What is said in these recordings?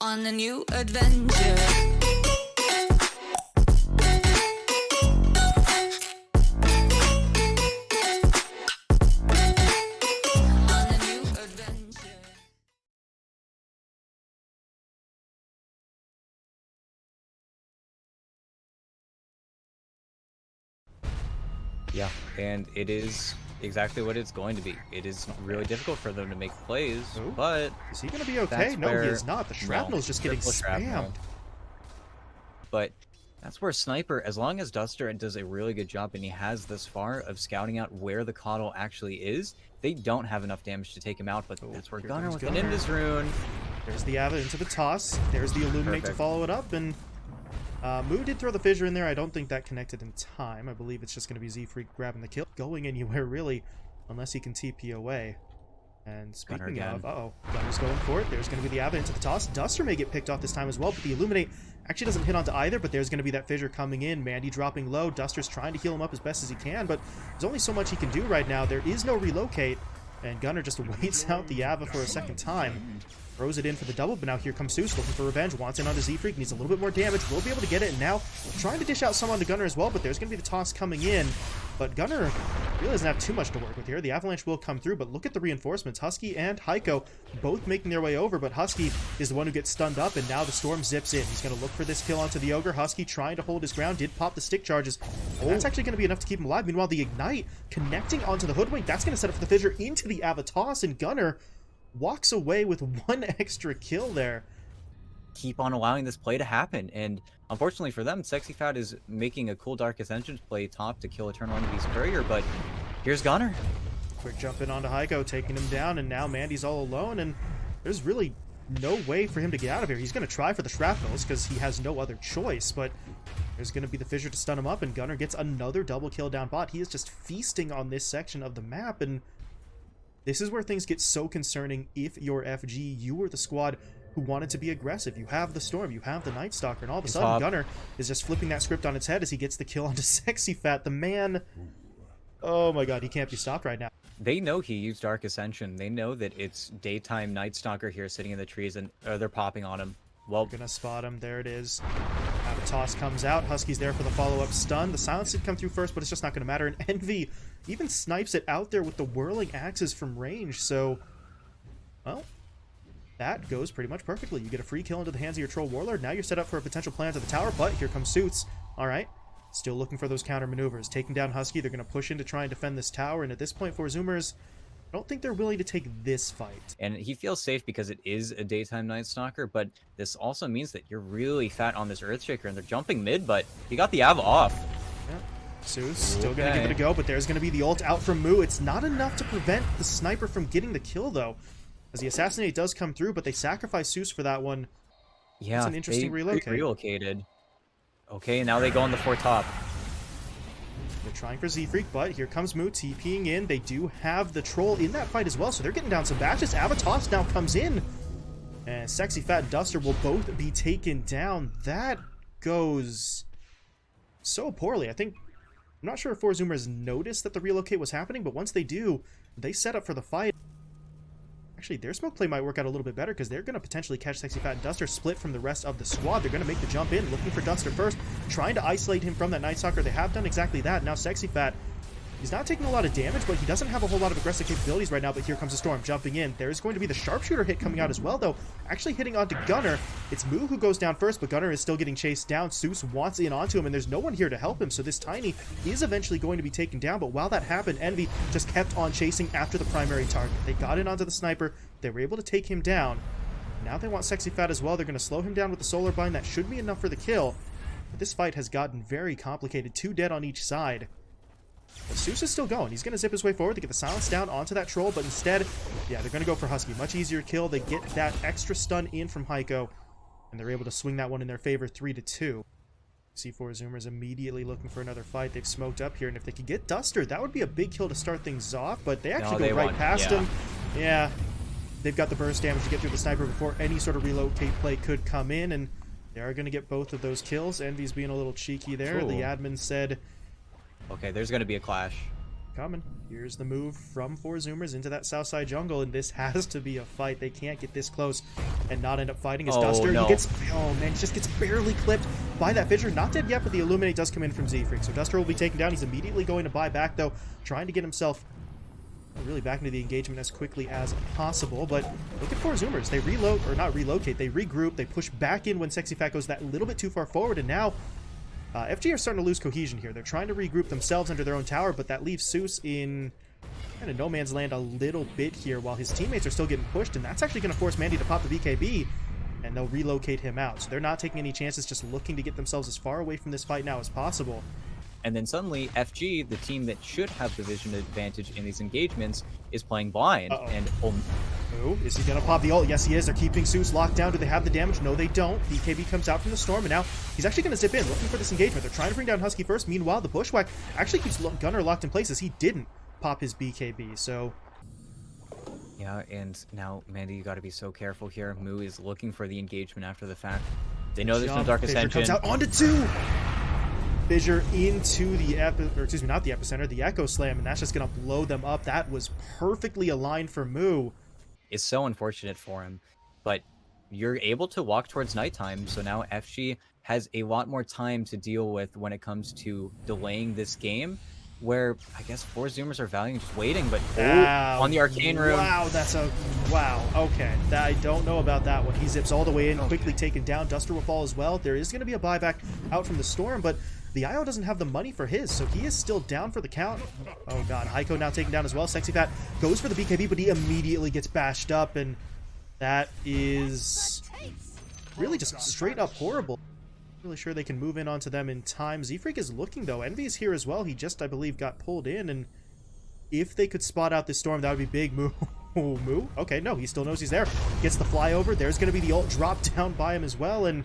on a new adventure. On a new adventure. Yeah, and it is exactly what it's going to be. It is really difficult for them to make plays, Ooh. but Is he going to be okay? that's No, he where- is not. The shrapnel is just getting triple shrapnel. spammed. But that's where Sniper, as long as Duster does a really good job and he has this far of scouting out where the Coddle actually is, they don't have enough damage to take him out, but Oh, that's where here Gunner comes with an Gunner. Indus Rune. There's the Ava into the toss. There's the Illuminate to Perfect. follow it up, and Moo did throw the fissure in there. I don't think that connected in time. I believe it's just going to be Z-Freak grabbing the kill. Going anywhere, really, unless he can TP away. And Gunner speaking again. of, Gunner's going for it. There's going to be the Ava into the toss. Duster may get picked off this time as well, but the Illuminate actually doesn't hit onto either, but there's going to be that fissure coming in. Mandy dropping low. Duster's trying to heal him up as best as he can, but there's only so much he can do right now. There is no relocate, and Gunner just waits out the Ava for a second time. Throws it in for the double, but now here comes Zeus looking for revenge. Wants in onto Z-Freak, needs a little bit more damage. Will be able to get it, and now trying to dish out some onto Gunner as well, but there's going to be the toss coming in. But Gunner really doesn't have too much to work with here. The Avalanche will come through, but look at the reinforcements. Husky and Heiko both making their way over, but Husky is the one who gets stunned up, and now the Storm zips in. He's going to look for this kill onto the Ogre. Husky trying to hold his ground, did pop the stick charges. And that's actually going to be enough to keep him alive. Meanwhile, the Ignite connecting onto the Hoodwink, that's going to set up for the fissure into the Ava toss, and Gunner walks away with one extra kill there. Keep on allowing this play to happen, and unfortunately for them, Sexy Fat is making a cool Dark Ascension play top to kill Eternal Enemy's Courier, but here's Gunner. Quick jump in onto Heiko, taking him down, and now Mandy's all alone, and there's really no way for him to get out of here. He's going to try for the shrapnels because he has no other choice, but there's going to be the fissure to stun him up, and Gunner gets another double kill down bot. He is just feasting on this section of the map, and this is where things get so concerning. If you're FG, you were the squad who wanted to be aggressive. You have the Storm, you have the Night Stalker, and all of a sudden Gunner is just flipping that script on its head as he gets the kill onto Sexy Fat. The man, oh my god, he can't be stopped right now. They know he used Dark Ascension. They know that it's daytime Night Stalker here sitting in the trees, and they're popping on him. Well, Gonna spot him. There it is. Now the toss comes out. Husky's there for the follow-up stun. The silence did come through first, but it's just not going to matter. And Envy even snipes it out there with the whirling axes from range. So, well, that goes pretty much perfectly. You get a free kill into the hands of your Troll Warlord. Now you're set up for a potential plan to the tower, but here comes Suits. All right. Still looking for those counter maneuvers. Taking down Husky. They're going to push in to try and defend this tower. And at this point, 4Zoomers, I don't think they're willing to take this fight. and he feels safe because it is a daytime Night Stalker, but this also means that you're really fat on this Earthshaker, and they're jumping mid, but he got the Ava off. Yeah. Zeus still going to give it a go, but there's going to be the ult out from Moo. It's not enough to prevent the Sniper from getting the kill, though, as the Assassinate does come through, but they sacrifice Zeus for that one. Yeah, It's an interesting relocate. relocated. Okay, now they go on the 4 top. They're trying for Z-Freak, but here comes Moo TPing in. They do have the Troll in that fight as well, so they're getting down some batches. Avatos now comes in, and Sexy Fat and Duster will both be taken down. That goes so poorly. I'm not sure if 4Zoomers noticed that the relocate was happening, but once they do, they set up for the fight. Actually, their smoke play might work out a little bit better because they're going to potentially catch Sexy Fat and Duster split from the rest of the squad. They're going to make the jump in, looking for Duster first, trying to isolate him from that Night Stalker. They have done exactly that. Now Sexy Fat, he's not taking a lot of damage, but he doesn't have a whole lot of aggressive capabilities right now, but here comes the Storm jumping in. There's going to be the Sharpshooter hit coming out as well, though, actually hitting onto Gunner. It's Moo who goes down first, but Gunner is still getting chased down. Zeus wants in onto him, and there's no one here to help him, so this Tiny is eventually going to be taken down, but while that happened, Envy just kept on chasing after the primary target. They got in onto the Sniper. They were able to take him down. Now they want Sexy Fat as well. They're going to slow him down with the Solar Bind. That should be enough for the kill. But this fight has gotten very complicated. 2 dead on each side. But Zeus is still going. He's going to zip his way forward to get the silence down onto that Troll, but instead, yeah, they're going to go for Husky. Much easier kill. They get that extra stun in from Heiko, and they're able to swing that one in their favor 3-2. C4Zoomers immediately looking for another fight. They've smoked up here, and if they could get Duster, that would be a big kill to start things off, but they actually go right past him. Yeah. They've got the burst damage to get through the Sniper before any sort of relocate play could come in, and they are going to get both of those kills. Envy's being a little cheeky there. Ooh. The admin said... Okay, there's going to be a clash. coming. Here's the move from 4Zoomers into that south side jungle, and this has to be a fight. They can't get this close and not end up fighting as Oh, Duster. no. He gets, oh man, he just gets barely clipped by that Fissure. Not dead yet, but the Illuminate does come in from Z-Freak. So Duster will be taken down. He's immediately going to buy back, though, trying to get himself really back into the engagement as quickly as possible. But look at 4Zoomers. They reload, or not relocate, they regroup, they push back in when Sexy Fat goes that little bit too far forward, and now FG are starting to lose cohesion here. They're trying to regroup themselves under their own tower, but that leaves Seuss in kind of no man's land a little bit here while his teammates are still getting pushed, and that's actually going to force Mandy to pop the BKB, and they'll relocate him out. So they're not taking any chances, just looking to get themselves as far away from this fight now as possible. And then suddenly, FG, the team that should have the vision advantage in these engagements, is playing blind. And Oh, is he going to pop the ult? Yes, he is. They're keeping Seuss locked down. Do they have the damage? No, they don't. BKB comes out from the storm, and now he's actually going to zip in, looking for this engagement. They're trying to bring down Husky first. Meanwhile, the Bushwhack actually keeps Gunner locked in place as he didn't pop his BKB, so... yeah, and now, Mandy, you got to be so careful here. Moo is looking for the engagement after the fact. They know there's no Dark Fissure Ascension. comes out onto 2! Fissure into the not the epicenter, the Echo Slam, and that's just going to blow them up. That was perfectly aligned for Moo. It's so unfortunate for him, but you're able to walk towards nighttime, so now FG has a lot more time to deal with when it comes to delaying this game, where I guess 4Zoomers are valuing just waiting, but on the Arcane Room. Wow, that's a... wow, okay. I don't know about that one. He zips all the way in, quickly taken down. Duster will fall as well. There is going to be a buyback out from the Storm, but the IO doesn't have the money for his, so he is still down for the count. Oh god, Heiko now taken down as well. Sexy Fat goes for the BKB, but he immediately gets bashed up, and that is really just straight up horrible. Really sure they can move in onto them in time. Z-Freak is looking, though. Envy is here as well. He just, I believe, got pulled in, and if they could spot out this Storm, that would be big. Moo. Moo? Okay, no, he still knows he's there. Gets the flyover. There's going to be the ult drop down by him as well, and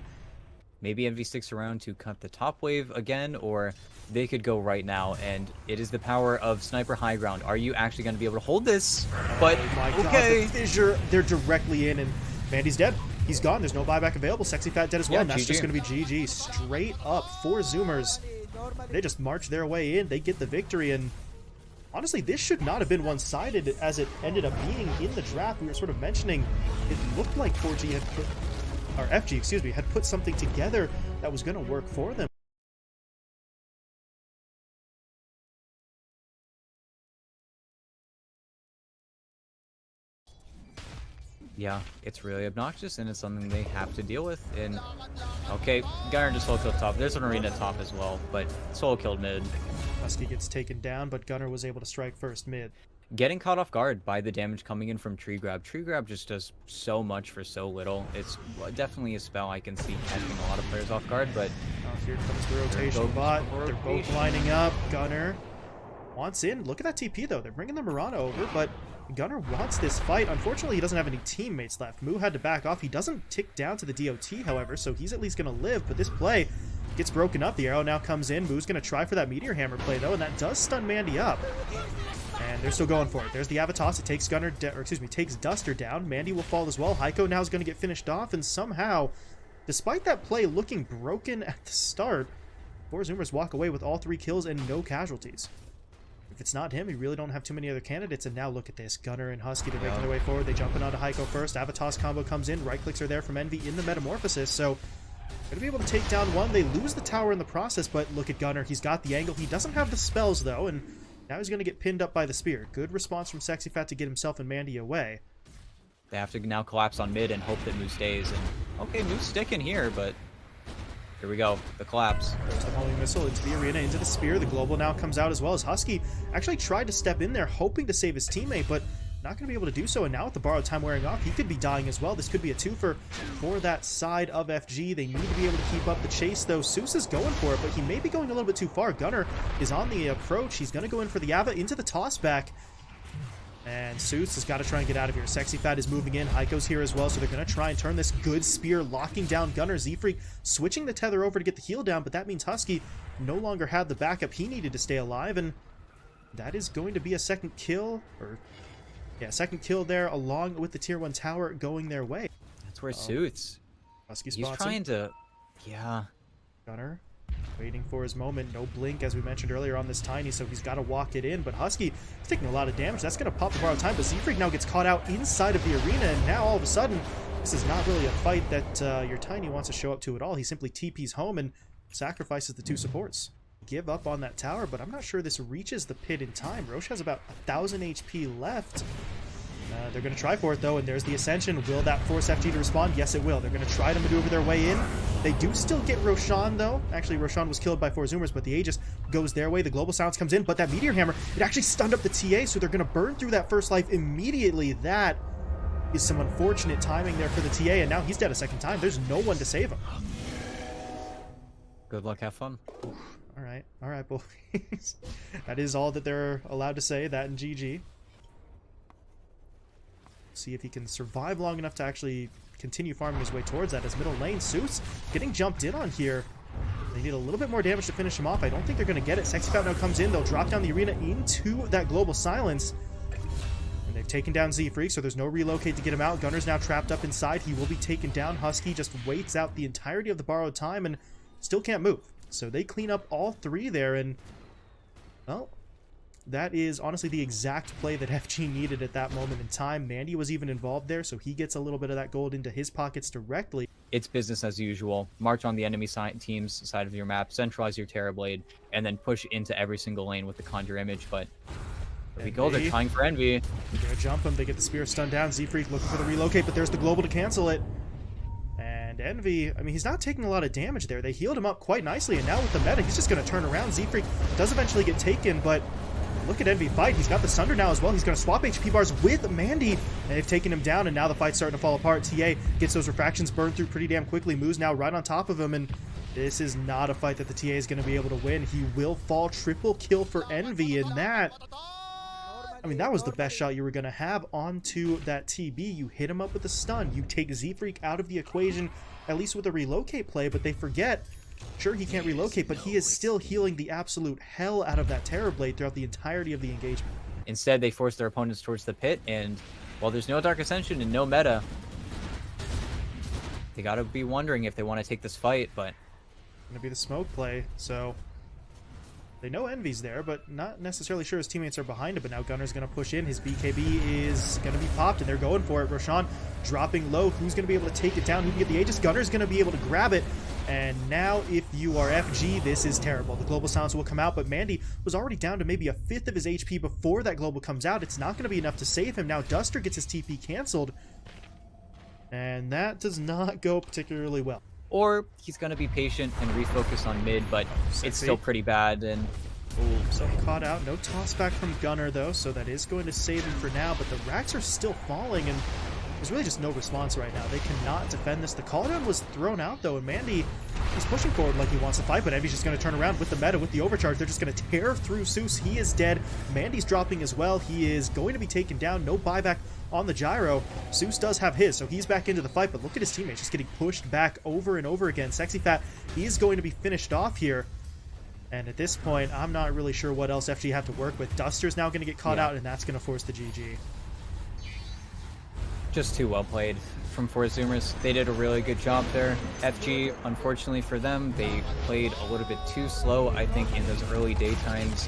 maybe Envy sticks around to cut the top wave again, or they could go right now, and it is the power of Sniper High Ground. Are you actually going to be able to hold this? But, oh my god, okay. the Fissure, they're directly in, and Mandy's dead. He's gone. There's no buyback available. Sexy Fat dead as well, and that's GG. just going to be GG. Straight up, 4Zoomers. They just march their way in. They get the victory, and honestly, this should not have been one-sided as it ended up being in the draft. We were sort of mentioning it looked like 4G had put... or FG, excuse me, had put something together that was going to work for them. Yeah, it's really obnoxious, and it's something they have to deal with. And okay, Gunner just solo killed top. There's an arena top as well, but solo killed mid. Husky gets taken down, but Gunner was able to strike first mid. Getting caught off guard by the damage coming in from Tree Grab. Tree Grab just does so much for so little. It's definitely a spell I can see catching a lot of players off guard, but... oh, here comes the rotation bot. They're both lining up. Gunner wants in. Look at that TP, though. They're bringing the Mirana over, but Gunner wants this fight. Unfortunately, he doesn't have any teammates left. Moo had to back off. He doesn't tick down to the DOT, however, so he's at least going to live, but this play gets broken up. The arrow now comes in. Moo's going to try for that Meteor Hammer play, though, and that does stun Mandy up. And they're still going for it. There's the Avatos. It takes takes Duster down. Mandy will fall as well. Heiko now is going to get finished off, and somehow, despite that play looking broken at the start, 4Zoomers walk away with all 3 kills and no casualties. If it's not him, we really don't have too many other candidates, and now look at this. Gunner and Husky, they're making their way forward. They jump in onto Heiko first. Avatos combo comes in. Right clicks are there from Envy in the Metamorphosis, so going to be able to take down one. They lose the tower in the process, but look at Gunner. He's got the angle. He doesn't have the spells, though, and now he's going to get pinned up by the spear. Good response from Sexy Fat to get himself and Mandy away. They have to now collapse on mid and hope that Moo stays. And okay, Moo's sticking here, but here we go. The collapse. There's the homing missile into the arena, into the spear. The global now comes out as well as Husky actually tried to step in there, hoping to save his teammate, but not going to be able to do so. And now with the borrowed time wearing off, he could be dying as well. This could be a twofer for that side of FG. They need to be able to keep up the chase, though. Seuss is going for it, but he may be going a little bit too far. Gunner is on the approach. He's going to go in for the Ava into the toss back. And Seuss has got to try and get out of here. Sexy Fat is moving in. Heiko's here as well, so they're going to try and turn this good spear, locking down Gunner. Z-Freak switching the tether over to get the heal down, but that means Husky no longer had the backup he needed to stay alive, and that is going to be a second kill, or yeah, second kill there, along with the tier 1 tower going their way. That's where Suits. Husky He's spots trying him. to... yeah. Gunner Waiting for his moment. No blink, as we mentioned earlier, on this Tiny, so he's got to walk it in. But Husky is taking a lot of damage. That's going to pop the borrowed time, but Z-Freak now gets caught out inside of the arena, and now all of a sudden, this is not really a fight that your Tiny wants to show up to at all. He simply TPs home and sacrifices the two supports. Give up on that tower, but I'm not sure this reaches the pit in time. Roche has about 1,000 HP left. They're going to try for it, though, and there's the Ascension. Will that force FG to respond? Yes, it will. They're going to try to maneuver their way in. They do still get Roshan, though. Actually, Roshan was killed by 4Zoomers, but the Aegis goes their way. The Global Silence comes in, but that Meteor Hammer, it actually stunned up the TA, so they're going to burn through that first life immediately. That is some unfortunate timing there for the TA, and now he's dead a second time. There's no one to save him. Good luck, have fun. All right, boys. That is all that they're allowed to say, that and GG. See if he can survive long enough to actually continue farming his way towards that. As middle lane, Seuss getting jumped in on here. They need a little bit more damage to finish him off. I don't think they're going to get it. Sexy Fat now comes in. They'll drop down the arena into that Global Silence. And they've taken down Z-Freak, so there's no relocate to get him out. Gunner's now trapped up inside. He will be taken down. Husky just waits out the entirety of the borrowed time and still can't move. So they clean up all three there, and, well, that is honestly the exact play that FG needed at that moment in time. Mandy was even involved there, so he gets a little bit of that gold into his pockets directly. It's business as usual. March on the enemy team's side of your map, centralize your Terrorblade, and then push into every single lane with the Conjure Image. But there we go, they're trying for Envy. They're going to jump him. They get the Spear stunned down. Z-Freak looking for the relocate, but there's the Global to cancel it. And Envy, I mean, he's not taking a lot of damage there. They healed him up quite nicely, and now with the meta, he's just going to turn around. Z-Freak does eventually get taken, but look at Envy fight. He's got the Sunder now as well. He's going to swap HP bars with Mandy, and they've taken him down, and now the fight's starting to fall apart. TA gets those refractions burned through pretty damn quickly. Moo's now right on top of him, and this is not a fight that the TA is going to be able to win. He will fall. Triple kill for Envy, and that, I mean, that was the best shot you were going to have onto that TB. You hit him up with a stun. You take Z-Freak out of the equation, at least with a relocate play, but they forget, sure, he can't relocate, but he is still healing the absolute hell out of that Terrorblade throughout the entirety of the engagement. Instead, they force their opponents towards the pit, and while there's no Dark Ascension and no meta, they gotta be wondering if they want to take this fight, but Gonna be the smoke play, so they know Envy's there, but not necessarily sure his teammates are behind him. But now Gunner's going to push in. His BKB is going to be popped, and they're going for it. Roshan dropping low. Who's going to be able to take it down? Who can get the Aegis? Gunner's going to be able to grab it. And now, if you are FG, this is terrible. The Global Silence will come out, but Mandy was already down to maybe a fifth of his HP before that Global comes out. It's not going to be enough to save him. Now Duster gets his TP canceled, and that does not go particularly well. Or he's going to be patient and refocus on mid, but it's still pretty bad. And so caught out. No toss back from Gunner, though, so that is going to save him for now. But the racks are still falling, and there's really just no response right now. They cannot defend this. The call down was thrown out, though, and Mandy, he's pushing forward like he wants to fight, but Envy's just going to turn around with the meta, with the overcharge. They're just going to tear through Seuss. He is dead. Mandy's dropping as well. He is going to be taken down. No buyback on the gyro. Seuss does have his, so he's back into the fight, but look at his teammates just getting pushed back over and over again. Sexy Fat, he is going to be finished off here. And at this point, I'm not really sure what else FG have to work with. Duster's now going to get caught out, and that's going to force the GG. Just too well played from 4Zoomers. They did a really good job there. FG, unfortunately for them, they played a little bit too slow, I think, in those early daytimes.